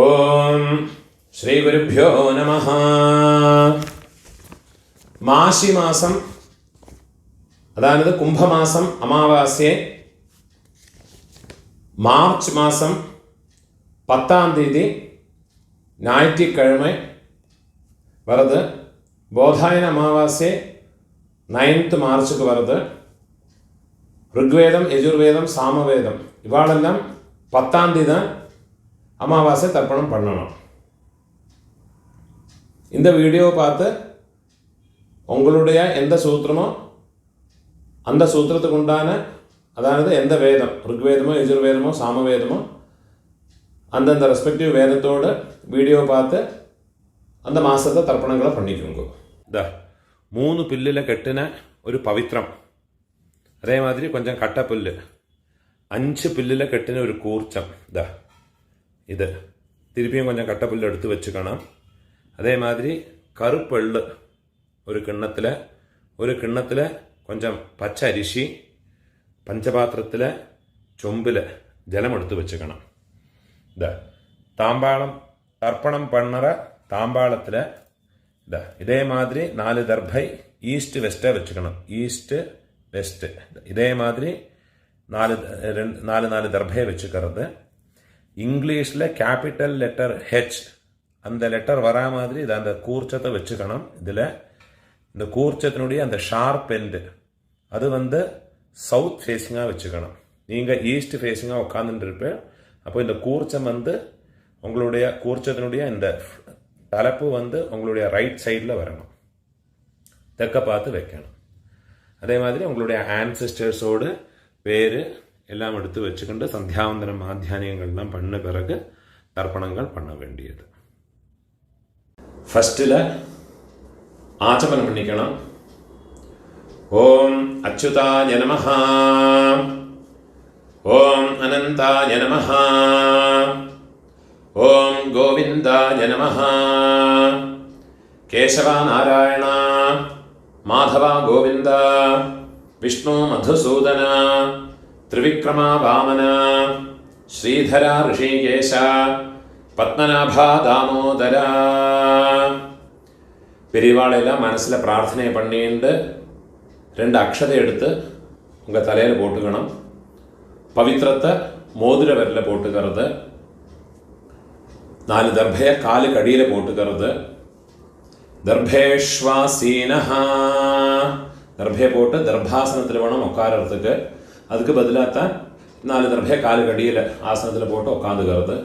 ഓം ശ്രീ ഗുരുഭ്യോ നമഃ. മാശിമാസം, അതായത് കുംഭമാസം അമാവാസ്യെ മാർച്ച് മാസം 10ஆம் தேதி ஞாயிற்றுக்கிழமை வருது. போதாயன அமாவாஸ்யை 9th மார்ச்சுக்கு வருது. ருக்வேதம், யஜுர்வேதம், சாமவேதம் இவாளெல்லாம் 10ஆம் தேதி தான் அமாவாசை தர்ப்பணம் பண்ணணும். இந்த வீடியோ பார்த்து உங்களுடைய எந்த சூத்திரமோ அந்த சூத்திரத்துக்கு உண்டான, அதாவது எந்த வேதம், ருக்வேதமோ யஜுர்வேதமோ சாமவேதமோ அந்தந்த ரெஸ்பெக்டிவ் வேதத்தோடு வீடியோ பார்த்து அந்த മാസത്തെ തർപ്പണങ്ങളെ பண்ணிக்கோங்க. ഇതാ 3 പുല്ലിലെ കെട്ടിന ഒരു പവിത്രം, അതേമാതിരി കൊഞ്ചം കട്ടപ്പുല്ല്, 5 പുല്ലിലെ കെട്ടിന ഒരു കൂർച്ചം, ഇതാ ഇത് തിരുപ്പിയും കൊഞ്ചം കട്ടപ്പുല്ല് എടുത്ത് വെച്ചുക്കണം. അതേമാതിരി കറുപ്പെള്ള് ഒരു കിണ്ണത്തിൽ കൊഞ്ചം പച്ച അരിശി, പഞ്ചപാത്രത്തിൽ ചൊമ്പിൽ ജലമെടുത്ത് വെച്ചുക്കണം. ഇതാ താമ്പാളം തർപ്പണം പണ്ണറ താമ്പാളത്തിൽ ഇതാ ഇതേമാതിരി 4 ദർഭൈ ഈസ്റ്റ് വെസ്റ്റ് വെച്ചുക്കണം. ഈസ്റ്റ് വെസ്റ്റ് ഇതേമാതിരി 4 ദർഭയെ വെച്ചുക്കறது. இங்கிலீஷில் கேபிட்டல் லெட்டர் ஹெச், அந்த லெட்டர் வரா மாதிரி இதை அந்த கூர்ச்சத்தை வச்சுக்கணும். இதில் இந்த கூர்ச்சத்தினுடைய அந்த ஷார்ப் எண்டு அது சவுத் ஃபேஸிங்காக வச்சுக்கணும். நீங்கள் ஈஸ்ட் ஃபேஸிங்காக உட்காந்துட்டு இருப்பேன். அப்போ இந்த கூர்ச்சம் உங்களுடைய கூர்ச்சத்தினுடைய இந்த தலைப்பு உங்களுடைய ரைட் சைடில் வரணும், தெற்க பார்த்து வைக்கணும். அதே மாதிரி உங்களுடைய ஆன்செஸ்டர்ஸோடு பேர் எல்லாம் எடுத்து வச்சுக்கிண்டு சந்தியாவந்தனம் ஆத்தியானியங்கள்லாம் பண்ண பிறகு தர்ப்பணங்கள் பண்ண வேண்டியது. ஃபஸ்ட்டில் ஆச்சமனம் பண்ணிக்கணும். ஓம் அச்சுதாய நமஹ, ஓம் அனந்தாய நமஹ, ஓம் கோவிந்தாய நமஹ, கேசவா நாராயண மாதவா கோவிந்த, விஷ்ணு மதுசூதன, ത്രിവിക്രമാ വാമന, ശ്രീധര ഋഷികേശ, പത്മനാഭ ദാമോദര. பெரியவாளெல்லாம் மனசில் பிரார்த்தனை பண்ணிட்டு 2 அக்ஷதை எடுத்து உங்கள் தலையில் போட்டுக்கணும். பவித்திரத்தை மோதிர விரலில் போட்டுக்கிறது. 4 தர்பையை காலுக்கு அடியில் போட்டுக்கிறது. தர்பேஷ்வாசீனஹ, தர்பையை போட்டு தர்பாசனத்தில் வேணும் உட்காரத்துக்கு. அதுக்கு பதிலாகத்தான் 4 தர்பையை காலுக்கு அடியில் ஆசனத்தில் போட்டு உட்காந்துக்கிறது.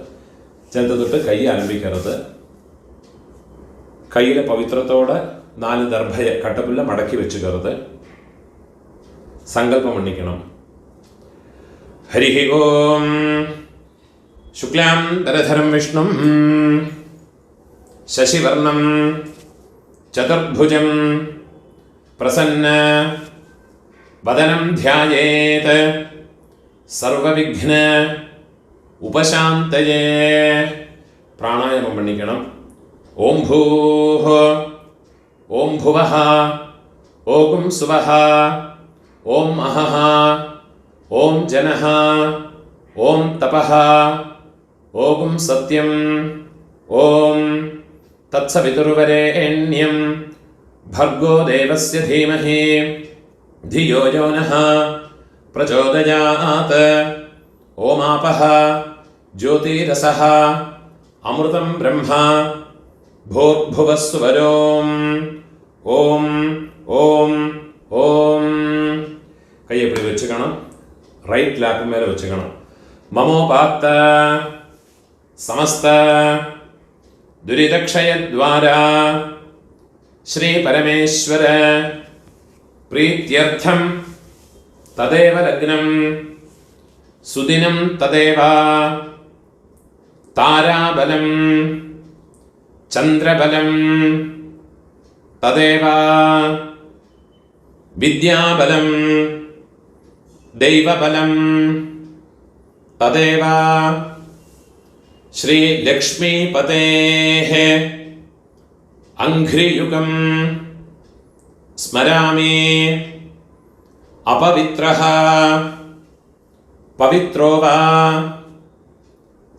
ചെറുത്ത് തൊട്ട് കൈ ആരംഭിക്കരുത്. കയ്യിലെ പവിത്രത്തോടെ 4 ദർഭയെ കട്ടപ്പുല്ല മടക്കി വെച്ചുകരുത്. സങ്കല്പം മണ്ണിക്കണം. ഹരി ഓം ശുക്ലാം ധരധരം വിഷ്ണും ശശിവർണം ചതുർഭുജം പ്രസന്ന വദനം ധ്യായേത് സർവവിഘ്ന ഉപശാന്തയേ. പ്രാണായാമം പണിക്കണം. ഓം ഭൂഃ, ഓം ഭുവഃ, ഓം സുവഃ, ഓം അഹഃ, ഓം ജനഃ, ഓം തപഃ, ഓം സത്യം, ഓം തത്സവിതുർവരേണ്യം ഭർഗോ ദേവസ്യ ധീമഹി ധിയോ യോ നഃ പ്രചോദയാത്. ഓമാപഃ ജ്യോതിരസഃ അമൃതം ബ്രഹ്മ ഭൂർഭുവസ്സുവരോം. ഓം ഓം ഓം. കൈ എപ്പടി വെച്ചുക്കണം, റൈറ്റ് ലാപ്പ് മേലെ വെച്ചുക്കണം. മമോപാത്ത സമസ്ത ദുരിതക്ഷയദ്വാര ശ്രീ പരമേശ്വര പ്രീത്യർത്ഥം തദേവ ലഗ്നം സുദിനം തദേവ താരാബലം ചന്ദ്രബലം തദേവ വിദ്യാബലം ദൈവബലം തദേവ ശ്രീ ലക്ഷ്മീപതേഃ അംഘ്രിയുഗം സ്മരാമി. അപവിത്രഃ പവിത്രോ വാ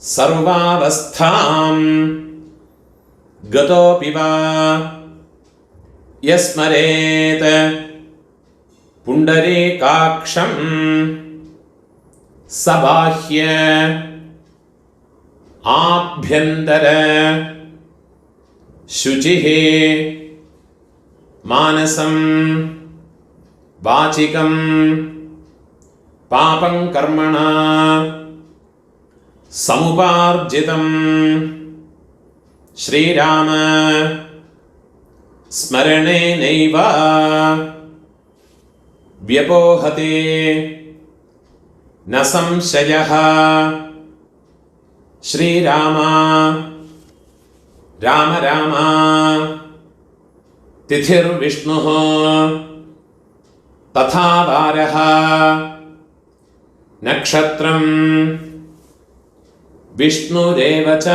സർവാവസ്ഥാം ഗതോപി വാ യസ്മരേത് പുണ്ഡരീകാക്ഷം സബാഹ്യ ആഭ്യന്തര ശുചിഃ മാനസം വാചികം പാപം കർമ്മണ സമുപാർജിതം ശ്രീരാമ സ്മരണേനൈവ വ്യപോഹതേ ന സംശയഃ ശ്രീരാമ രാമ രാമ തിഥിർവിഷ്ണുഃ തഥാ വാരഃ നക്ഷത്രം വിഷ്ണുരേവ ച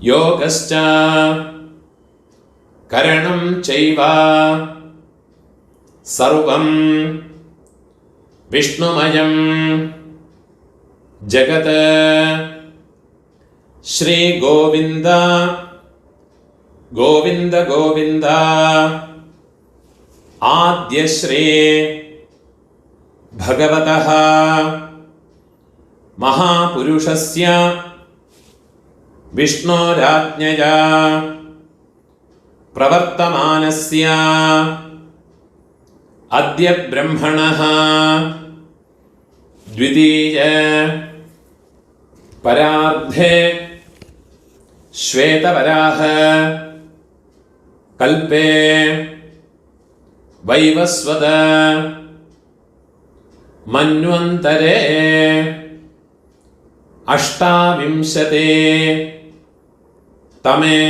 യോഗശ്ച കരണം ചൈവ സർവം വിഷ്ണുമയം ജഗത് ശ്രീ ഗോവിന്ദ ഗോവിന്ദ ഗോവിന്ദ ആദ്യശ്രീ ഭഗവതഃ മഹാപുരുഷസ്യ വിഷ്ണോരാജ്ഞയാ പ്രവർത്തമാനസ്യ അദ്യ ബ്രഹ്മണഃ ദ്വിതീയ പരാർദ്ധേ ശ്വേതവരാഹ കൽപേ വൈവസ്വത മന്വന്തരേ അഷ്ടാവിംശതേ തമേ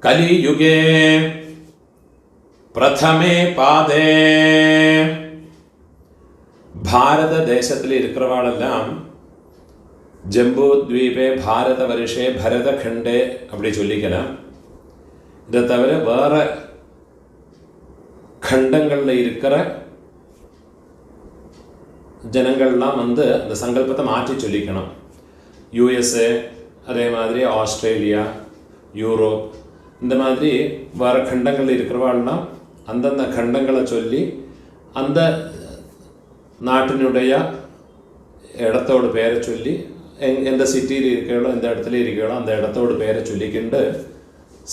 കലിയുഗേ പ്രഥമേ പാദേ. ഭാരതദേശത്തിൽ இருக்கிறவாளெல்லாம் ஜம்பு த்வீபே பாரத வருஷே பரதகண்டே அப்படி சொல்லிக்கலாம். இதை தவிர வேற கண்டங்களில் இருக்கிற ஜனங்கள்லாம் வந்து அந்த சங்கல்பத்தை மாற்றி சொல்லிக்கணும். யூஎஸ்ஏ, அதே மாதிரி ஆஸ்திரேலியா, யூரோப், இந்த மாதிரி வேறு கண்டங்களில் இருக்கிறவாள்லாம் அந்தந்த கண்டங்களை சொல்லி அந்த நாட்டினுடைய இடத்தோட பேரை சொல்லி எந்த சிட்டியில் இருக்கிறோ எந்த இடத்துல இருக்கிறோ அந்த இடத்தோட பேரை சொல்லிக்கிண்டு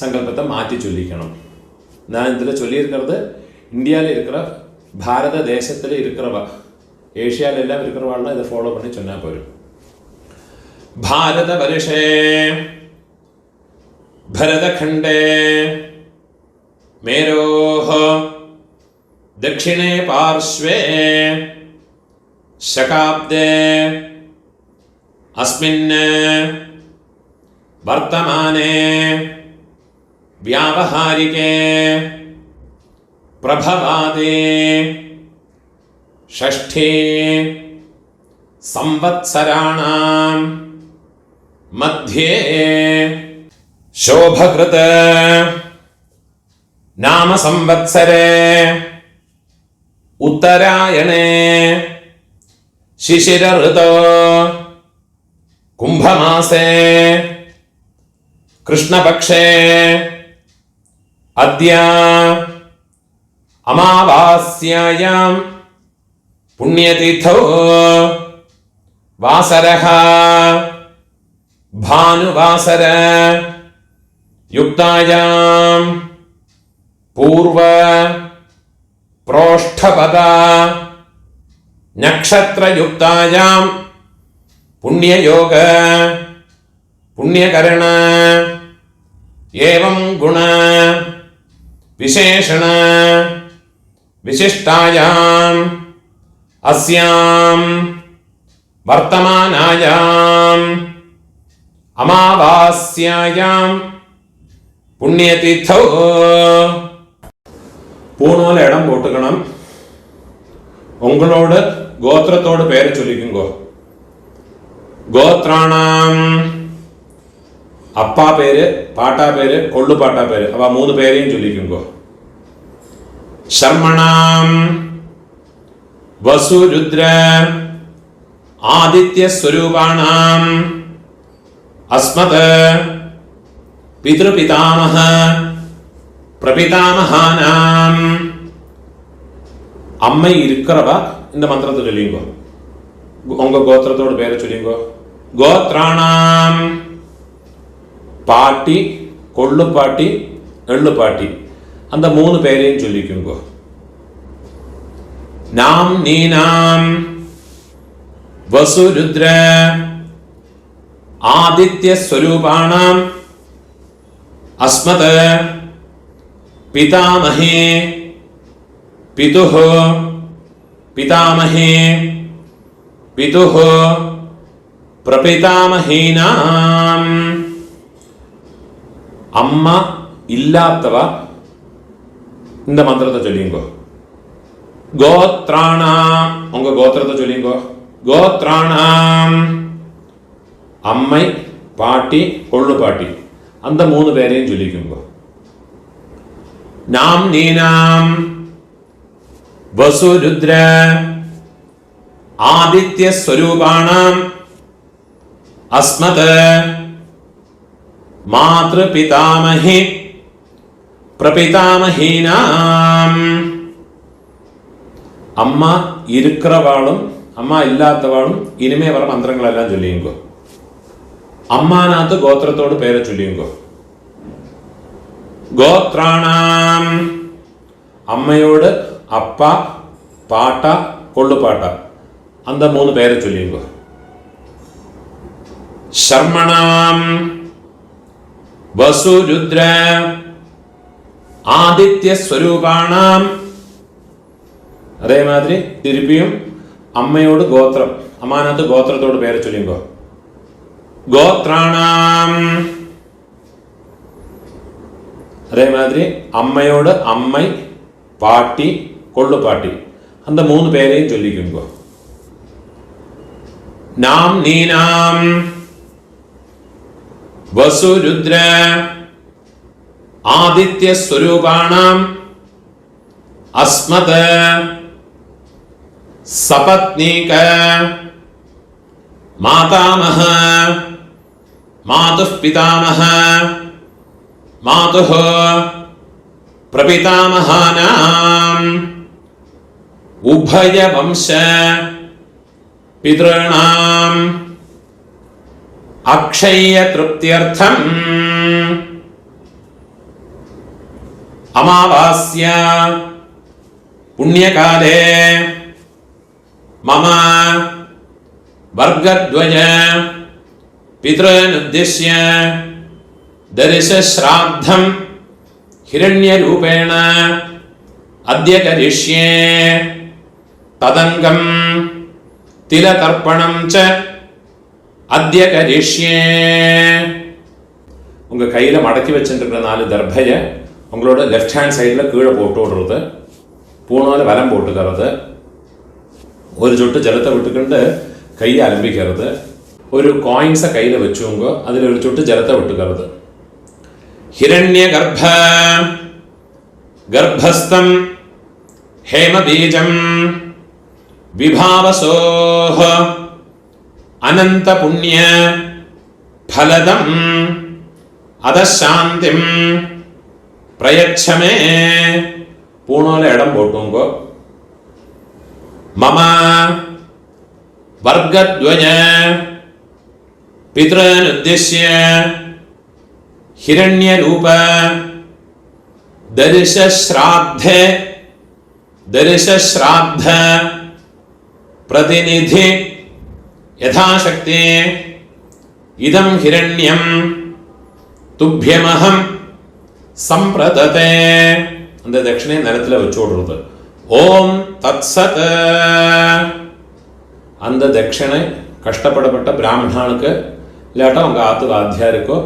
சங்கல்பத்தை மாற்றி சொல்லிக்கணும். நான் இதில் சொல்லியிருக்கிறது இந்தியாவில் இருக்கிற பாரத தேசத்தில் இருக்கிறவா, ஏஷியாவில் எல்லாம் இருக்கிறவாள்லாம் இதை ஃபாலோ பண்ணி சொன்னால் போயிடும். பாரத வருஷே भरतखंडे मेरोः दक्षिणे पार्श्वे शकाब्दे अस्मिन् वर्तमाने व्यावहारिके प्रभवादे षष्ठे संवत्सराणां मध्ये शोभकृत नाम संवत्सरे उत्तरायणे शिशिर ऋतो कुंभमासे कृष्णपक्षे अद्य अमावास्यायां पुण्यतिथौ वासरः भानुवासर युक्तायां पूर्व प्रोष्ठपदा नक्षत्रयुक्तायां पुण्ययोग पुण्यकरण एवं गुण विशेषण विशिष्टायां अस्यां वर्तमानायां अमावास्यायां पुण्यतिथौ பூணூல இடம் போட்டுக்கணும். உங்களோட கோத்திரத்தோட பேரை சொல்லிக்குங்கோ. கோத்ராணாம் அப்பா பேரு, பாட்டா பேரு, கொள்ளு பாட்டா பேரு, அவ 3 பேரையும் சொல்லிக்குங்கோ. சர்மணாம் வசு ருத்ர ആദിത്യസ്വരൂപാണാം അസ്മത് പിതൃപിതാമഹ பிரபிதாமகானாம். அம்மை இருக்கிறவா இந்த மந்திரத்தை சொல்லிங்கோ. உங்க கோத்திரத்தோட பேரை சொல்லிங்கோ. கோத்ராணாம் பாட்டி, கொள்ளு பாட்டி, எள்ளு பாட்டி, அந்த 3 பேரையும் சொல்லிக்குங்கோ. நாம் நீனாம் வசுருத்ர ஆதித்ய ஸ்வரூபாணாம் அஸ்மத் पितामहे पितुः पितामहे पितुः प्रपितामहीनाम्. அம்மா இல்லாதவ இந்த மந்திரத்தை சொல்லிங்கோ. கோத்ராணாம் உங்க கோத்திரத்தை சொல்லிங்கோ. கோத்ராணாம் அம்மை, பாட்டி, கொள்ளு பாட்டி, அந்த 3 பேரையும் சொல்லிக்குங்கோ. நாம் நீனாம் வசுருத்ர ஆதித்ய ஸ்வரூபாணாம் அஸ்மத் மாத்ரு பிதாமஹி பிரபிதாமஹீனாம். அம்மா இருக்கிறவாளும் அம்மா இல்லாதவாளும் இனிமே வர மந்திரங்களெல்லாம் சொல்லியுங்கோ. அம்மானாத்து கோத்திரத்தோடு பேரை சொல்லியுங்கோ. கோத்ராணாம் அம்மையோடு அப்பா, பாட்டா, கொள்ளு பாட்டா, அந்த 3 பேரை சொல்லியுங்கோ. சர்மணாம் வசுருத்ர ஆதித்ய ஸ்வரூபாணாம். அதே மாதிரி திருப்பியும் அம்மையோடு கோத்திரம், அம்மானாத்து கோத்திரத்தோடு பேரை சொல்லியுங்கோ. கோத்ராணாம் அதே மாதிரி அம்மையோடு அம்மை, பாட்டி, கொள்ளு பாட்டி, அந்த 3 பேரையும் சொல்லிக்குங்கோ. நாம் நீனாம் வசுருத்ர ஆதித்ய ஸ்வரூபாணாம் அஸ்மத் சபத்னீக மாதாமஹ மாதுः பிதாமஹ மாதுः பிரபிதாமகானாம் உபய வம்ச பித்ருணாம் அக்ஷய திருப்தியர்த்தம் அமாவாஸ்யா புண்ணியகாலே மம வர்கத்வய பித்ருனுத்திஷ்ய தரிசஸ்ராத்தம் ஹிரண்யரூபேண அத்ய கரிஷ்யே ததங்கம் திலதர்ப்பணம் ச அத்ய கரிஷ்யே. உங்க கையில மடக்கி வச்சுருக்கிற 4 தர்பைய உங்களோட லெஃப்ட் ஹேண்ட் சைடில் கீழே போட்டு விடுறது, பூணால வலம் போட்டுக்கிறது, ஒரு சொட்டு ஜலத்தை விட்டுக்கிண்டு கையை அலம்பிக்கிறது, ஒரு காயின்ஸை கையில் வச்சுங்க, அதில் ஒரு சொட்டு ஜலத்தை விட்டுக்கிறது. ஹிரண்ய கர்ப்ப கர்ப்பஸ்தம் ஹேமபீஜம் விபாவசோஹ அனந்த புண்ணிய ஃபலதம் அதசாந்திம் பிரயச்சமே. பூணால இடம் போட்டுங்கோ. மம வர்கத்வய பித்ருனுத்திஷ்ய ஹிரண்யரூப தரிசஸ்ராத்த பிரதிநிதி யதாசக்தி இதம் ஹிரண்யம் துப்யமஹம் சம்பிரததே. அந்த தட்சிணை நிலத்தில் வச்சு விடுறது. ஓம் தத்சத். அந்த தட்சிணை கஷ்டப்படப்பட்ட பிராமணனுக்கு இல்லாட்டா உங்க ஆத்து வாத்தியாருக்கோ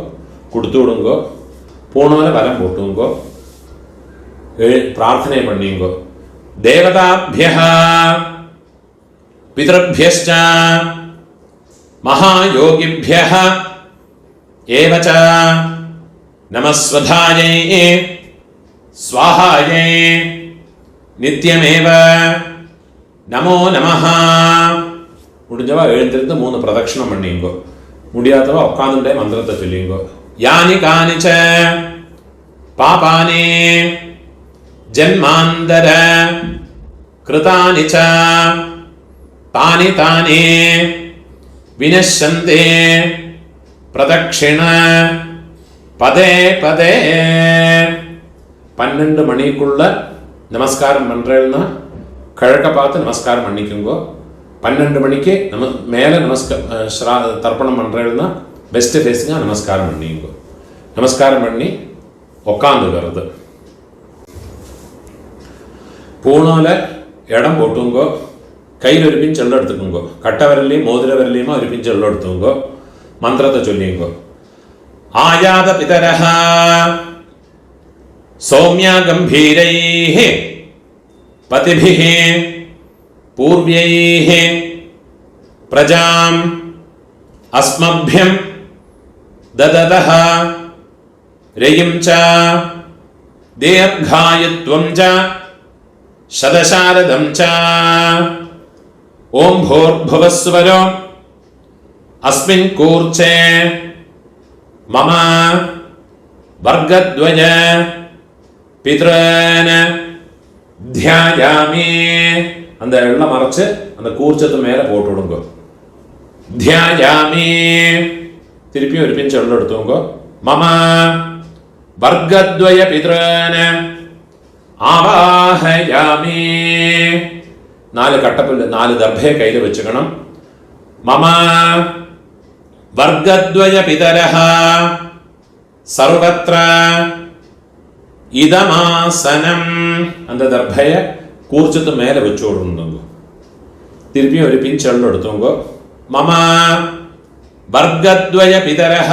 கொடுத்து விடுங்கோ. பூணால வலம் போட்டுங்கோ, பிரார்த்தனை பண்ணிங்கோ. தேவதாபியः பிதృभ्यश्च மகாயோகிभ्यः ஏவ ச நமஸ்வதாயை ஸ்வாஹாயை நித்யமேவ நமோ நமः. முடிஞ்சவா எழுந்திருந்து 3 பிரதட்சணம் பண்ணிங்கோ. முடியாதவா உட்காந்துட்டே மந்திரத்தை சொல்லிங்கோ. யானி காணிச்ச பாபானி ஜன்மாந்தர கிருதானி ச தானி தானி வினஷ்யந்தே பிரதட்சிண பதே பதே. 12 மணிக்குள்ள நமஸ்காரம் பண்றேன்னா கிழக்க பார்த்து நமஸ்காரம் பண்ணிக்கோங்கோ. 12 மணிக்கு மேலே தர்ப்பணம் பண்றேன்னா பெஸ்ட் ஃபேஸுங்க நமஸ்காரம் பண்ணிங்கோ. நமஸ்காரம் பண்ணி உக்காந்துக்கிறது. பூனால இடம் போட்டுங்கோ. கையில் ஒரு பின் செல்லம் எடுத்துக்கோங்கோ. கட்ட விரலையும் மோதிர விரலையுமா ஒரு பின் செல்லம் எடுத்துங்கோ. மந்திரத்தை சொல்லிங்கோ. ஆயாத பிதரஹ சௌமியா கம்பீரைஹ பதிபிஹ பூர்வைஹ பிரஜாம் அஸ்மப்யம் தததஹ ரயம் ச தீர்காயத்வம் ச சதசாரதம் ச ஓம் பூர்புவஸ்வரோ அஸ்மின் கூர்ச்சே மம வர்க்கத்வய பித்ரேன தியாயாமி. அந்த எல்லாம் மறைச்சு அந்த கூர்ச்சத்து மேலே போட்டு விடுங்க. தியாயாமி. திருப்பி ஒரு பின் சொல்ல எடுத்துங்க. மம வர்க்கத்வய பித்ரேன ஆவாஹயாமி. 4 கட்டப்புல்லு 4 தர்பையை கையில் வச்சுக்கணும். மம வர்க்கத்வய பிதரஹ சர்வத்ர இதமாசனம். அந்த தர்பைய கூர்ச்சத்து மேலே வச்சு விடுங்க. திருப்பியும் ஒரு பின் செல்ல எடுத்துங்க. மம வர்க்கத்வய பிதரஹ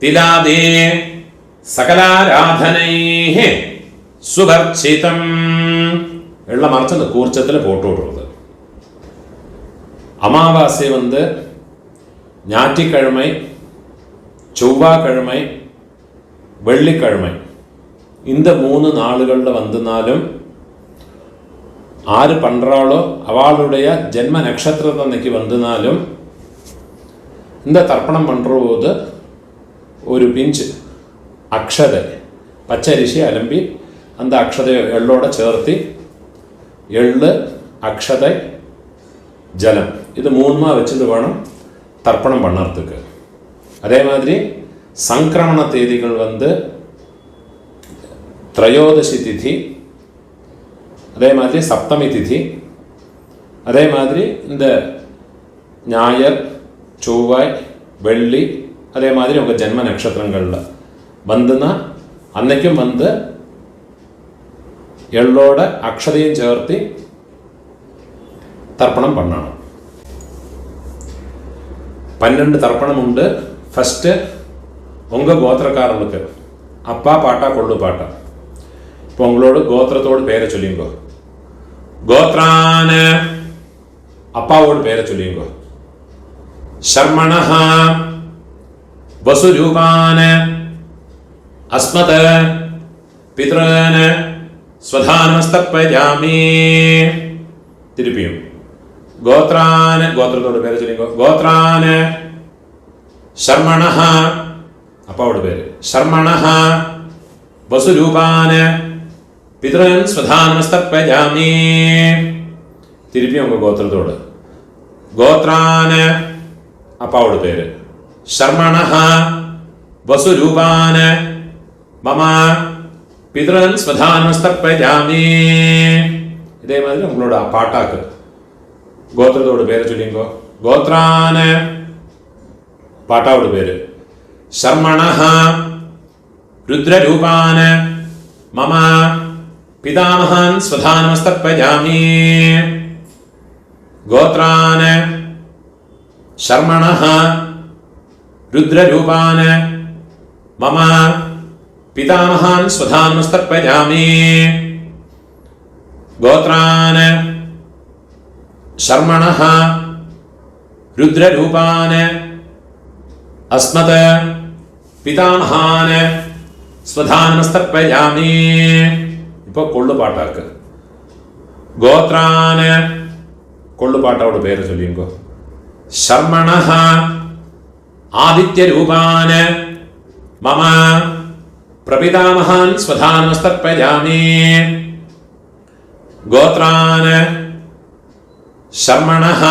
திலாதே சகலாராதனைஹ சுபர்ச்சிதம். எல்லாம் மறைச்சு அந்த கூர்ச்சத்தில் போட்டு விடுறது. அமாவாசை ஞாயிற்றுக்கிழமை, செவ்வாய்க்கிழமை, வெள்ளிக்கிழமை இந்த 3 நாளுகளில் வந்தனாலும் ஆறு பண்றாளோ அவளுடைய ஜென்ம நட்சத்திரத்தை அன்னைக்கு வந்தனாலும் இந்த தர்ப்பணம் பண்ணுற போது ஒரு பிஞ்சு அக்ஷதை பச்சரிசி அலம்பி அந்த அக்ஷதை எள்ளோட சேர்த்து எள்ளு அக்ஷதை ஜலம் இது 3 வச்சுட்டு வேணும் தர்ப்பணம் பண்ணுறதுக்கு. அதே மாதிரி சங்கிரமண தேதிகள் திரையோதசி திதி, அதே மாதிரி சப்தமி திதி, அதே மாதிரி இந்த ஞாயிறு, செவ்வாய், வெள்ளி, அதே மாதிரி உங்கள் ஜென்ம நட்சத்திரங்களில் வந்துன்னா அன்னைக்கும் எள்ளோட அக்ஷதையும் சேர்த்து தர்ப்பணம் பண்ணணும். 12 தர்ப்பணம் உண்டு. ஃபஸ்ட்டு உங்கள் கோத்திரக்காரனுக்கு அப்பா பாட்டா கொள்ளு பாட்டா. இப்போ உங்களோட கோத்திரத்தோடு பேரை சொல்லிங்கோ. கோத்ரான அப்பாவோட பேரை சொல்லிங்கோ. சர்மணஹ வசுரூபான அஸ்மத பித்ரன ஸ்வதானமஸ்தர்ப்பயாமி. திருப்பியும் கோத்ரான கோத்திரத்தோட பேரை சொல்லிங்கோ. கோத்ரான சர்மணஹ அப்பாவோட பேரு சர்மணஹ வசுரூபான பித்ரன் ஸ்வதானமஸ்தர்ப்பயாமி. திருப்பி உங்க கோத்திரத்தோடு கோத்ரான அப்பாவோட பேரு சர்மணஹ வசுரூபான மம பித்ரன் ஸ்வதானமஸ்தர்ப்பயாமி. இதே மாதிரி உங்களோட பாட்டாக்கு கோத்திரத்தோட பேரை சொல்லிங்கோ. கோத்ரான பாட்டாவோட பேரு சர்மணஹ ருத்ரரூபான மம பிதாமஹான் ஸ்வதானமஸ்தர்ப்பயாமி. கோத்ரான சர்மணஹ ருத்ரரூபான மம பிதாமஹான் ஸ்வதானமஸ்தர்ப்பயாமி. கோத்ரான சர்மணஹ ருத்ரரூபான அஸ்மத பிதாமஹான ஸ்வதானமஸ்தர்ப்பயாமி. இப்போ கொள்ளு பாட்டாக்கு கோத்ரான കൊള്ളുപാട്ടോട് പേര് ചൊല്ലിങ്കോ. ശർമ്മണഃ ആദിത്യരൂപാൻ മമ പ്രപിതാമഹാൻ സ്വധാനമസ്തർപ്പയാമി. ഗോത്രാൻ ശർമ്മണഃ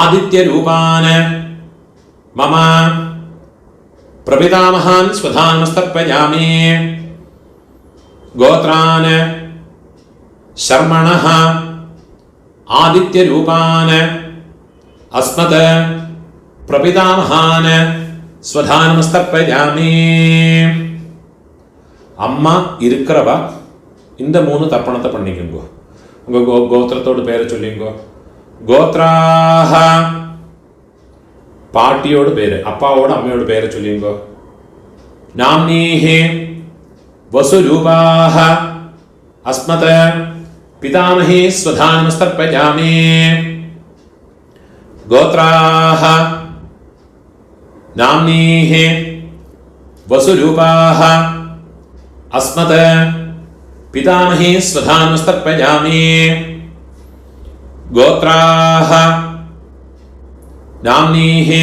ആദിത്യരൂപാൻ മമ പ്രപിതാമഹാൻ സ്വധാനമസ്തർപ്പയാമി. ഗോത്രാൻ ശർമ്മണഃ ആദിത്യരൂപാൻ അസ്മത് പ്രപിതാമഹാൻ സ്വധാനമസ്തർപ്പയാമി. അമ്മ இருக்கிறவ இந்த 3 தர்ப்பணத்தை பண்ணிக்கோங்க. உங்க கோத்திரத்தோட பேரை சொல்லிங்கோ. கோத்ராஹ பாட்டியோட பேரு, அப்பாவோட அம்மையோட பேரை சொல்லிங்கோ. நாம்னீஹி வசுரூபாஹ அஸ்மத் பிதாமஹி ஸ்வதானமஸ்தர்ப்பயாமி. கோத்ராஹ நாம்னீஹி வசுரூபாஹ அஸ்மத் പിതാമഹി സ്വധാനമസ്തർപ്പയാമി. ഗോത്രാഹ നാംനീഹി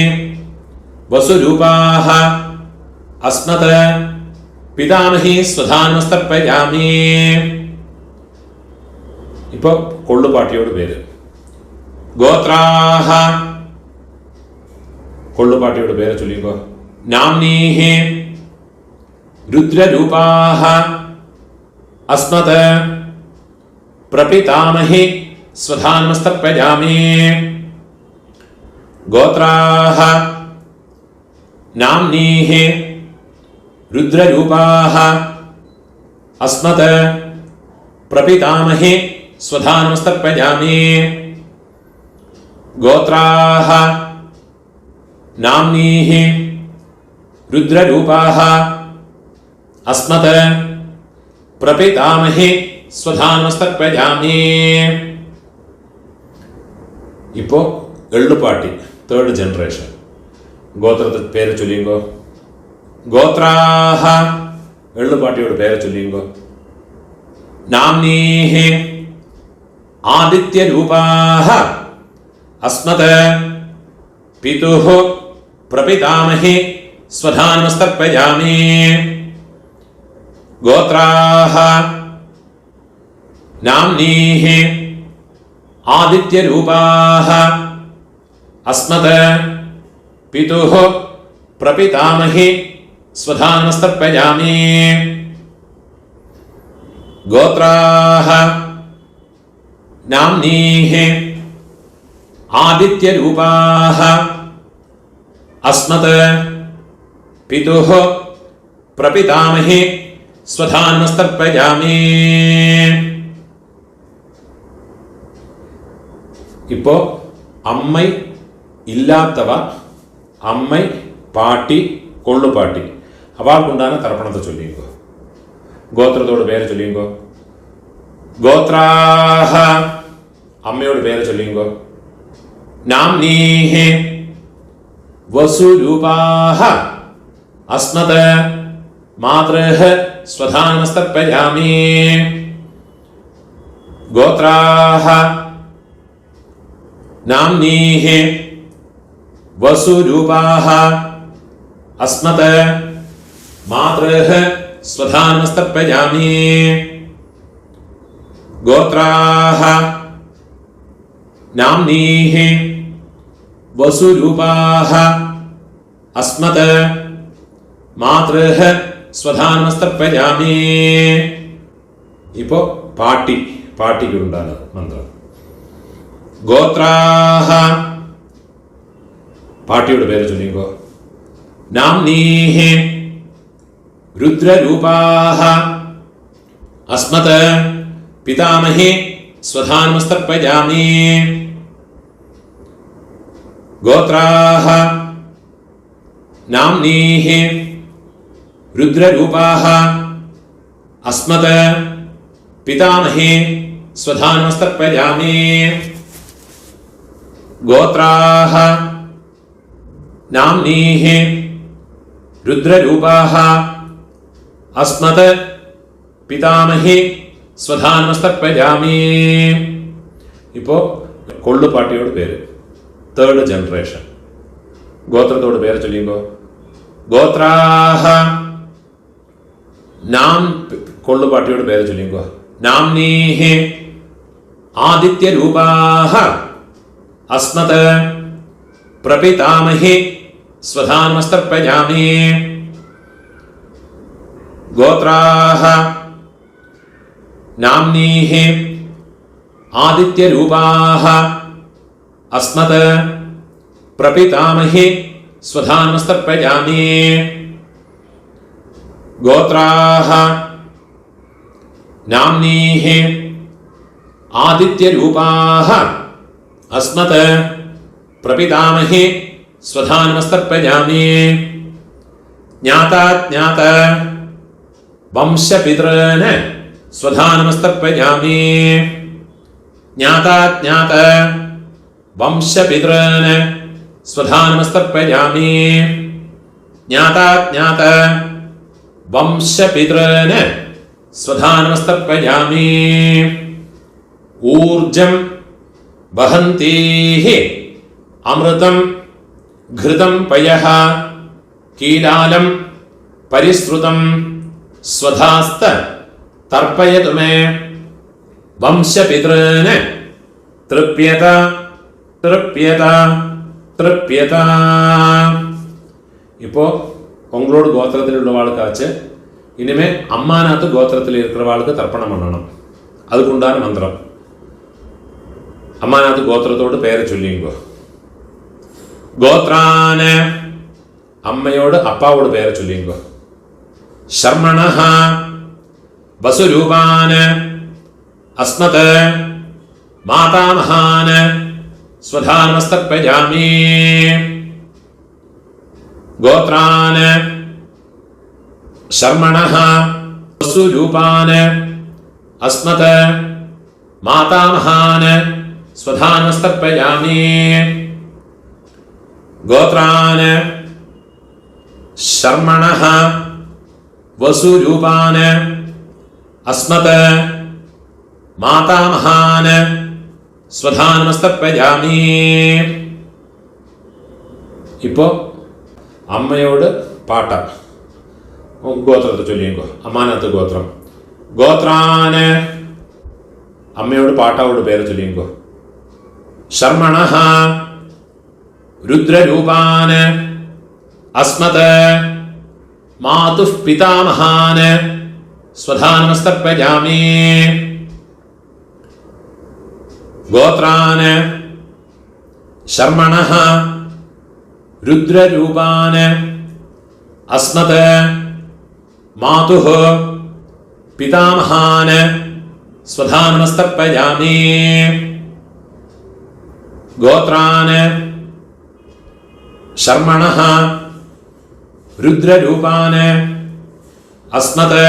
വസുരൂപാഹ അസ്മത് പിതാമഹി സ്വധാനമസ്തർപ്പയാമി. ഇപ്പൊ കൊള്ളുപാട്ടിയോട് പേര്. ഗോത്രാഹ കൊള്ളുപാട്ടിയോട് പേര് ചൊല്ലിക്കോ. നാംനീഹി രുദ്രരൂപാഹ അസ്മത് പ്രപിതാമഹി സ്വധാനമസ്തർപ്പയാമി. ഗോത്രാഹ നാംനീഹി രുദ്രരൂപാഹ അസ്മത് പ്രപിതാമഹി സ്വധാനമസ്തർപ്പയാമി. ഗോത്രാഹ നാംനീഹി രുദ്രരൂപാഹ അസ്മത് പ്രപിതാമഹി സ്വധാനമസ്തർപ്പയാമി. ഇപ്പോ എള്ളുപാട്ടി തേർഡ് ജനറേഷൻ. ഗോത്രത്തെ പേര് ചൊല്ലിങ്കോ. ഗോത്രാഹ എള്ളുപാട്ടിയോട് പേര് ചൊല്ലിങ്കോ. നാംനീഹി ആദിത്യരൂപാഹ അസ്മത് പിതുഃ പ്രപിതാമഹി സ്വധാനമസ്തർപ്പയാമി. ഗോത്രാഹ നാംനീഹി ആദിത്യരൂപാഹ അസ്മത് പിതുഃ പ്രപിതാമഹി സ്വധാനമസ്തർപ്പയാമി. ഗോത്രാഹ നാംനീഹി ആദിത്യരൂപാഹ അസ്മത് പിതുഃ പ്രപിതാമഹി സ്വധാനമസ്തർപ്പയാമി. ഇപ്പോ അമ്മൈ ഇല്ലാത്തവ, അമ്മൈ പാട്ടി കൊള്ളുപാട്ടി അവാൾക്കുണ്ടാன തർപ്പണത്തെ ചൊല്ലിങ്കോ. ഗോത്രത്തോട് പേര് ചൊല്ലിങ്കോ. ഗോത്രാഹ അമ്മയോട് പേര് ചൊല്ലിങ്കോ. നാംനീഹി വസുരൂപാഹ അസ്മത് മാതൃഃ സ്വധാനമസ്തർപ്പയാമി. ഗോത്രാഹ നാംനീഹി വസുരൂപാഹ അസ്മത് മാതൃഃ സ്വധാനമസ്തർപ്പയാമി. ഗോത്രാഹ നാംനീഹി വസുരൂപാഹ അസ്മത് മാതൃഃ സ്വധാനമസ്തർപ്പയാമി. ഇപ്പോ പാട്ടിക്കുണ്ടാണ് മന്ത്രം. ഗോത്രാഹ പാട്ടിയുടെ പേര് ചൊല്ലിക്കോ. നാംനീഹി രുദ്രരൂപാഹ അസ്മത് പിതാമഹി സ്വധാനമസ്തർപ്പയാമി. ഗോത്രാഹ നാംനീഹി രുദ്രരൂപാഹ അസ്മത് പിതാമഹി സ്വധാനമസ്തർപ്പയാമി. ഗോത്രാഹ നാംനീഹി രുദ്രരൂപാഹ അസ്മത് പിതാമഹി സ്വധാനമസ്തർപ്പയാമി. ഇപ്പോൾ കൊള്ളുപാട്ടിയോട് പേര്, 3rd ജനറേഷൻ. ഗോത്രത്തോട് പേര് ചൊല്ലിയുമ്പോൾ ഗോത്രാഹ. നാം കൊള്ളുപാട്ടിയോട് പേര് ചൊല്ലിയുമ്പോൾ നാംനീഹി ആദിത്യരൂപാഹ അസ്മത് പ്രപിതാമഹി സ്വധാനമസ്തർപ്പയാമി. ഗോത്രാഹ നാംനീഹി ആദിത്യരൂപാഹ അസ്മത് പ്രപിതാമഹി സ്വധാനമസ്തർപ്പയാമി. ഗോത്രാഹ നാംനീഹി ആദിത്യരൂപാഹ അസ്മത് പ്രപിതാമഹി സ്വധാനമസ്തർപ്പയാമി. ജ്ഞാതാജ്ഞാത വംശപിതॄൻ സ്വധാനമസ്തർപ്പയാമി. ജ്ഞാതാജ്ഞാത വംശപിതॄൻ സ്വധാനമസ്തർപ്പയാമി. ജ്ഞാതാജ്ഞാത വംശപിതॄൻ സ്വധാനമസ്തർപ്പയാമി. ഊർജം വഹന്തീഃ അമൃതം ഘൃതം പയഃ കീലാലം പരിശ്രുതം സ്വധാസ്ത തർപ്പയതു മേ. വംശപിതॄൻ തൃപ്യത തൃപ്യത തൃപ്യത. இப்போ உங்களோட கோத்திரத்தில் உள்ளவாளுக்காச்சு இனிமே அம்மாநாத்து கோத்திரத்தில் இருக்கிறவாளுக்கு தர்ப்பணம் பண்ணணும். அதுக்குண்டான மந்திரம். അമ്മാനാത്ത് ഗോത്രത്തോട് പേര് ചൊല്ലിയുമ്പോ ഗോത്രാന് അമ്മയോട് അപ്പാവോട് പേര് ചൊല്ലിയുമ്പോ ശർമ്മണഃ വസുരൂപാന് അസ്മത് മാതാമഹാന് സ്വധാനമസ്തർപ്പയാമി. ഗോത്രാന് ശർമ്മണഃ വസുരൂപാന് അസ്മത് മാതാമഹാന് സ്വധാനമസ്തർപ്പയാമി. ഗോത്രാന് ശർമ്മണഃ വസുരൂപാന് അസ്മത് മാതാമഹാന് സ്വധാനമസ്തർപ്പയാമി. ഇപ്പോ അമ്മയോട് പാട്ട ഗോത്രത്തെ ചൊല്ലിയോ. അമ്മാനത്ത് ഗോത്രം. ഗോത്രാന് അമ്മയോട് പാട്ടാവോട് പേര് ചൊല്ലിയോ. ശർമ്മണഃ രുദ്രരൂപാന് അസ്മത് മാതുഃ പിതാമഹാന് സ്വധാനമസ്തർപ്പയാമി. ഗോത്രാന് ശർമ്മണഃ രുദ്രരൂപാന് അസ്മത് മാതുഃ പിതാമഹാന് സ്വധാനമസ്തർപ്പയാമി. ഗോത്രാന് ശർമ്മണഃ രുദ്രരൂപാന് അസ്മത്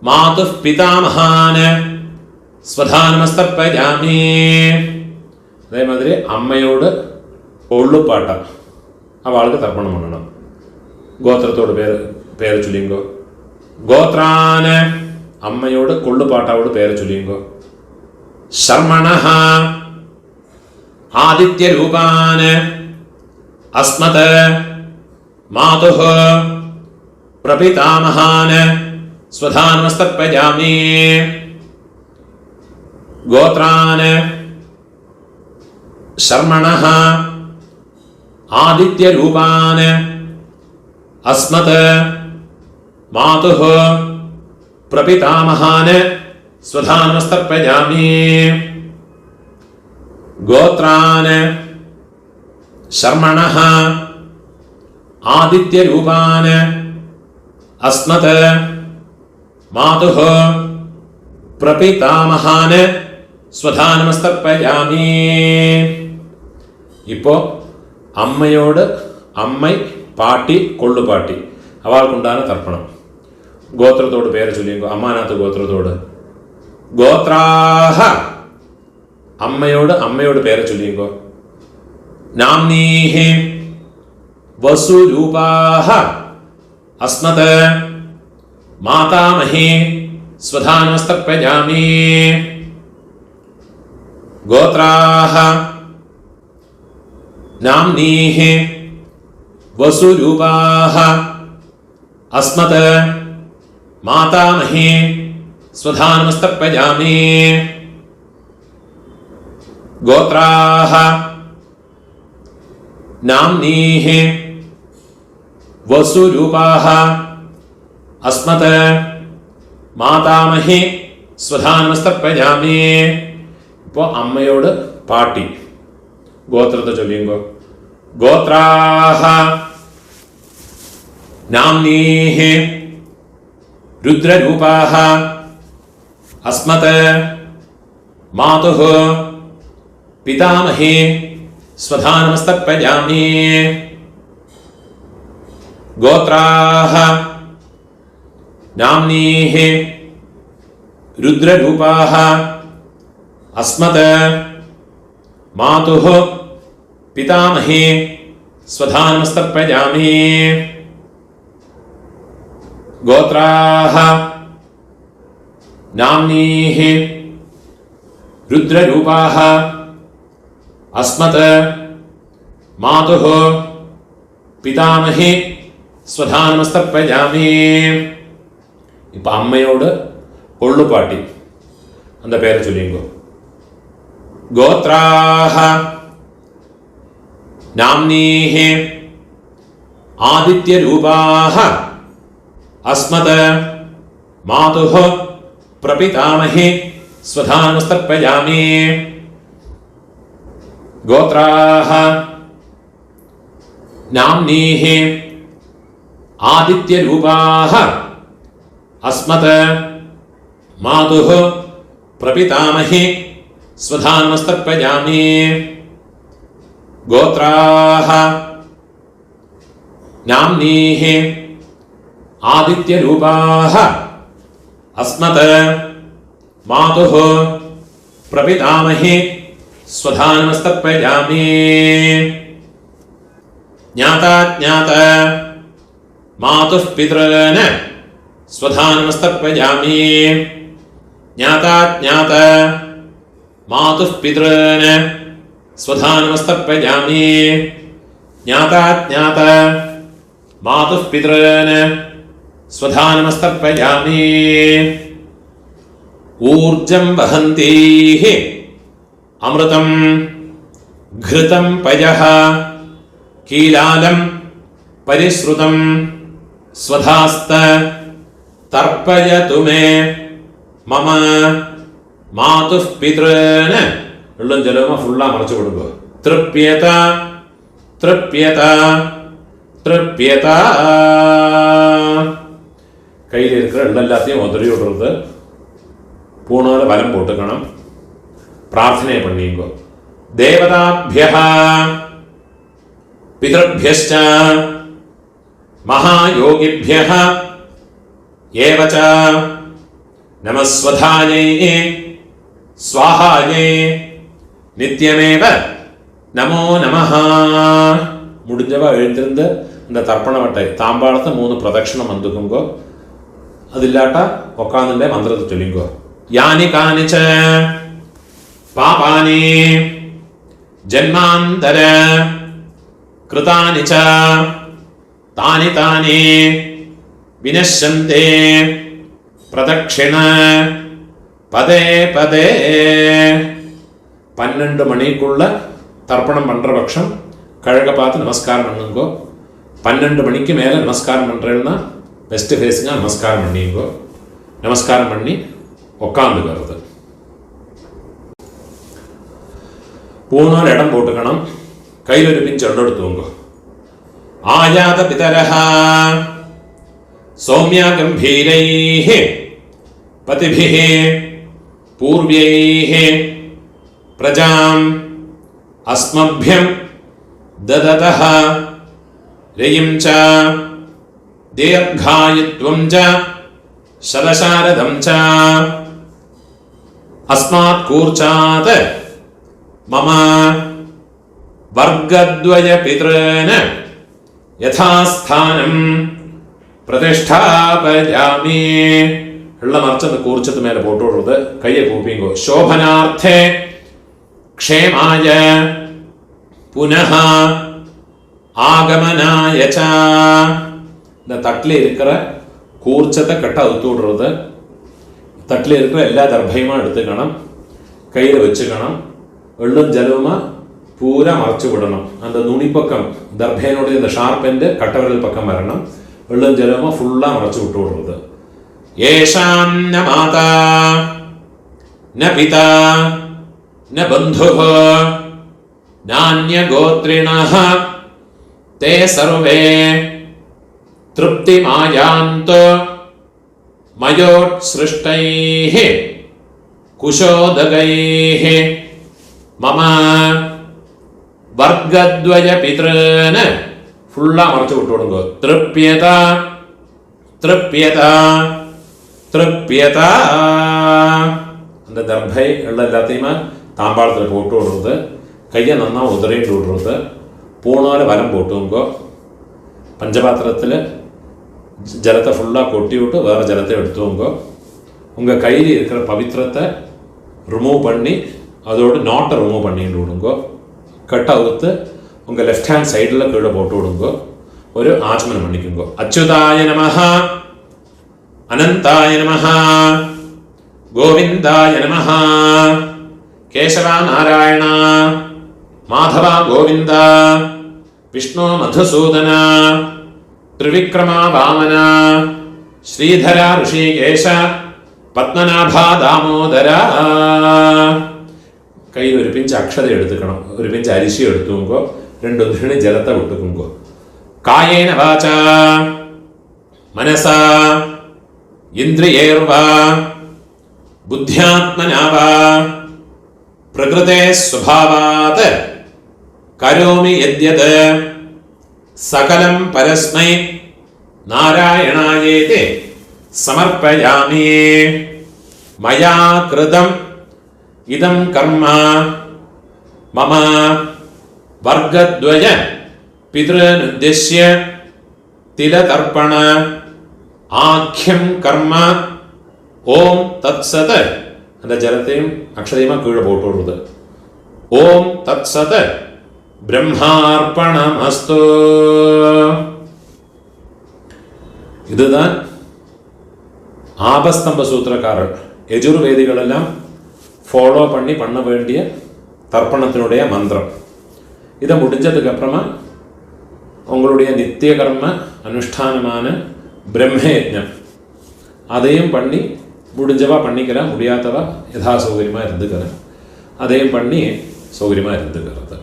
മാതുഃ പിതാമഹാന് സ്വധാനമസ്തർപ്പയാമി. അതേമാതിരി അമ്മയോട് ഒള്ളുപ്പാട്ട അവൾക്ക് തർപ്പണം பண்ணണം. ഗോത്രത്തോട് പേര് ചൊല്ലിയുമ്പോ ഗോത്രാന് അമ്മയോട് കൊള്ളുപാട്ടാവോട് പേര് ചൊല്ലിയുമ്പോ ശർമ്മണഃ ആദിത്യരൂപാന് അസ്മത് മാതുഃ പ്രപിതാമഹാന് സ്വധാനമസ്തർപ്പയാമി. ഗോത്രാന് ശർമ്മണഃ ആദിത്യരൂപാന് അസ്മത് മാതുഃ പ്രപിതാമഹാന് സ്വധാനമസ്തർപ്പയാമി. ഗോത്രാന് ശർമ്മണഃ ആദിത്യരൂപാന് അസ്മത് മാതുഃ പ്രപിതാമഹാന് സ്വധാനമസ്തർപ്പയാമി. ഇപ്പോ അമ്മയോട് അമ്മ പാട്ടി കൊള്ളുപാട്ടി അവൾക്കുണ്ടാകുന്ന തർപ്പണം. ഗോത്രത്തോട് പേര് ചൊല്ലിയുമ്പോൾ അമ്മാനാത്ത് ഗോത്രത്തോട് ഗോത്രാഹ അമ്മയോട് പേര് ചൊല്ലിയുമ്പോൾ നാംനീഹി വസുരൂപാഹ അസ്മത് മാതാമഹി സ്വധാനമസ്തർപ്പയാമി. गोत्राः नाम्नीः वसुरूपाः अस्मत् मातामही स्वधानमस्तर्पयामि। गोत्राः नाम्नीः वसुरूपाः अस्मत् मातामही स्वधानमस्तर्पयामि. ഇപ്പോൾ അമ്മയോട് പാട്ടി ഗോത്രത്തെ ചൊല്ലിയുമ്പോ ഗോത്രാഹ നാംനീഃ രുദ്രരൂപാഹ അസ്മത് മാതുഃ പിതാമഹേ സ്വധാനമസ്തർപ്പയാമി. ഗോത്രാഹ നാംനീഃ രുദ്രരൂപാഹ അസ്മത് മാതുഃ പിതാമഹേ സ്വധാനമസ്തർപ്പയാമി. ഗോത്രാഹ നാംനീഃ രുദ്രരൂപാഹ അസ്മത് മാതുഃ പിതാമഹേ സ്വധാനമസ്തർപ്പയാമി. ഇപ്പൊ അമ്മയോട് കൊള്ളുപാട്ടി அந்த പേര് ചൊല്ലിക്കോ. ഗോത്രാഹ നാംനീഃ ആദിത്യരൂപാഹ അസ്മത് മാതുഃ പ്രപിതാമഹേ സ്വധാനമസ്തർപ്പയാമി. ഗോത്രാഹ നാംനീഃ ആദിത്യരൂപാഹ അസ്മത് മാതുഃ പ്രപിതാമഹേ സ്വധാനമസ്തർപ്പയാമി. ഗോത്രാഹ നാംനീഃ ആദിത്യരൂപാഹ അസ്മത് മാതുഃ പ്രപിതാമഹേ സ്വധാനമസ്തർപ്പയാമി. ജ്ഞാതാജ്ഞാത മാതുഃ പിതॄൻ സ്വധാനമസ്തർപ്പയാമി. ജ്ഞാതാജ്ഞാത മാതുഃ പിതॄൻ സ്വധാനമസ്തർപ്പയാമി. ജ്ഞാതാജ്ഞാത മാതുഃ പിതॄൻ സ്വധാനമസ്തർപ്പയാമി. ഊർജം വഹന്തീഃ അമൃതം ഘൃതം പയഃ കീലാലം പരിശ്രുതം സ്വധാസ്ത തർപ്പയതു മേ മമ മാതുഃ പിതॄൻ. വെള്ളം ചെല്ലുമ്പോൾ ഫുള്ളാ മറച്ചു കൊടുക്കുക. തൃപ്യത തൃപ്യത തൃപ്യത. கையில் இருக்கிற எல்லாத்தையும் உதறி விடுறது. பூணோட பலம் போட்டுக்கணும். பிரார்த்தனை பண்ணிங்கோ. தேவதாभ्यः பிதृभ्यश्च महायोगिभ्यः एव च நமஸ்வதாயை ஸ்வாஹாயை நித்யமேவ நமோ நமஹ. முடிஞ்சவ எழுந்திருந்து இந்த தர்ப்பண வட்டை தாம்பாளத்தை 3 பிரதட்சணம் வந்துக்குங்கோ. അതില്ലാട്ട ഒക്കാന്നിന്റെ മന്ത്രത്തെ ചൊല്ലിക്കോ. യാനി കാനിച്ച പാപാനി ജന്മാന്തര കൃതാനി ച താനി താനി വിനശ്യന്തെ പ്രദക്ഷിണ പദേ പദേ. 12 மணிக்குள்ள தர்ப்பணம் பண்ற பட்சம் கழக பார்த்து நமஸ்காரம் பண்ணுங்கோ. 12 மணிக்கு மேல நமஸ்காரம் பண்றேன்னா வெஸ்ட் ஃபேஸிங்காக நமஸ்காரம் பண்ணிங்கோ. நமஸ்காரம் பண்ணி உக்காந்துக்கிறது. பூணோர் இடம் போட்டுக்கணும். கையில் ஒரு பிஞ்சு எடுத்துவங்க. ஆயாத பிதரஹ சௌமியா கம்பீரைஹ பதிபிஹ பூர்வைஹ பிரஜாம் அஸ்மभ्यं ददतः रयिं च दीर्घायुत्वं च शतशारदं च अस्मात् कूर्चात् मम वर्गद्वय पितॄन् യഥാസ്ഥാനം പ്രതിഷ്ഠാപയാമി. ഉള്ള മറിച്ച് കൂർച്ചത്ത് മേലെ പോട്ടുള്ളത് കയ്യെ കൂപ്പിങ്കോ. ശോഭനാർത്ഥേ க்ஷேமாய புனஹ ஆகமனாய ச. இந்த தட்டில் இருக்கிற கூர்ச்சத்தை கட்ட அவுத்து விடுறது. தட்டில் இருக்கிற எல்லா தர்பையுமா எடுத்துக்கணும், கையில் வச்சுக்கணும், வெள்ளும் ஜலவுமா பூரா மறைச்சு விடணும். அந்த நுனிப்பக்கம் தர்பையினுடைய இந்த ஷார்ப் எண்டு கட்டவிரல் பக்கம் வரணும். வெள்ளும் ஜலவுமா ஃபுல்லாக மறைச்சு விட்டு விடுறது. ஏஷாம் ந மாதா ந பிதா ந பந்துஹ நான்ய கோத்ரிணஹ தே சர்வே திருப்திமாயாந்தோ மயோத்ஸ்ருஷ்டைஹ குஷோதகைஹ மம வர்க்கத்வய பித்ருன ஃபுல்லா மறைச்சு விட்டு விடுங்க. திருப்யதா திருப்யதா திருப்யதா. அந்த தர்பை எல்லாத்தையுமே தாம்பாளத்தில் போட்டு விடுறது. கையை நன்னா உதறிட்டு விடுறது. பூணால் வரம் போட்டுங்கோ. பஞ்சபாத்திரத்தில் ஜலத்தை ஃபுல்லாக கொட்டி விட்டு வேறு ஜலத்தை எடுத்துவோங்கோ. உங்கள் கையில் இருக்கிற பவித்திரத்தை ரிமூவ் பண்ணி அதோடு நாட்டை ரிமூவ் பண்ணிட்டு விடுங்கோ. கட்டை அவுத்து உங்கள் லெஃப்ட் ஹேண்ட் சைடில் கீழே போட்டு விடுங்கோ. ஒரு ஆச்சமனம் பண்ணிக்கோங்கோ. அச்சுதாய நமஹ அனந்தாய நமஹ கோவிந்தாய நமஹ கேசவா நாராயண மாதவா கோவிந்த விஷ்ணு மதுசூதன த்ரிவிக்ரமா வாமன ஸ்ரீதர ഋഷികേശ പത്മനാഭ ദാമോദര. കയ്യിൽ ഒരു പിഞ്ച് അക്ഷത എടുത്തുക്കണം, ഒരു പിഞ്ച് അരിശി എടുത്തുങ്കോ. രണ്ടൊന്നിന് ജലത്തെ വിട്ടുക്കുങ്കോ. കായേന വാച മനസാ ഇന്ദ്രിയേർവാ ബുദ്ധ്യാത്മനാവാ പ്രകൃതേ സ്വഭാവാത് കരോമി യദ്യത് സകലം പരസ്മൈ നാരായണായേതി സമർപ്പയാമി. മയാ കൃതം ഇദം കർമ്മ മമ വർഗദ്വയ പിതൃനുദ്ദിശ്യ തിലതർപ്പണ ആഖ്യം കർമ്മ. ഓം തത്സത്. அந்த ஜலத்தையும் அக்ஷதையுமா கீழே போட்டு விடுறது. ஓம் தத்சத் பிரம்மார்ப்பணம் அஸ்து. இதுதான் ஆபஸ்தம்ப சூத்திரக்காரர் யஜுர்வேதிகளெல்லாம் ஃபாலோ பண்ண வேண்டிய தர்ப்பணத்தினுடைய மந்திரம். இதை முடிஞ்சதுக்கு அப்புறமா உங்களுடைய நித்திய கர்ம அனுஷ்டானமான பிரம்மயஜம் அதையும் பண்ணி முடிஞ்சவா பண்ணிக்கிறேன், முடியாதவா யதா சௌகரியமாக இருந்துக்கிறேன், அதையும் பண்ணி சௌகரியமாக இருந்துக்கிறது.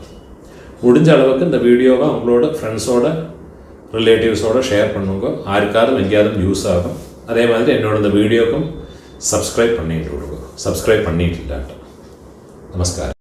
முடிஞ்ச அளவுக்கு இந்த வீடியோவை உங்களோட ஃப்ரெண்ட்ஸோட ரிலேட்டிவ்ஸோட ஷேர் பண்ணுங்க. யாருக்காவது எங்கேயாவது யூஸ் ஆகும். அதே மாதிரி என்னோட இந்த வீடியோக்கும் சப்ஸ்கிரைப் பண்ணிட்டு விடுங்க. சப்ஸ்கிரைப் பண்ணிட்டு இல்லாட்ட. நமஸ்காரம்.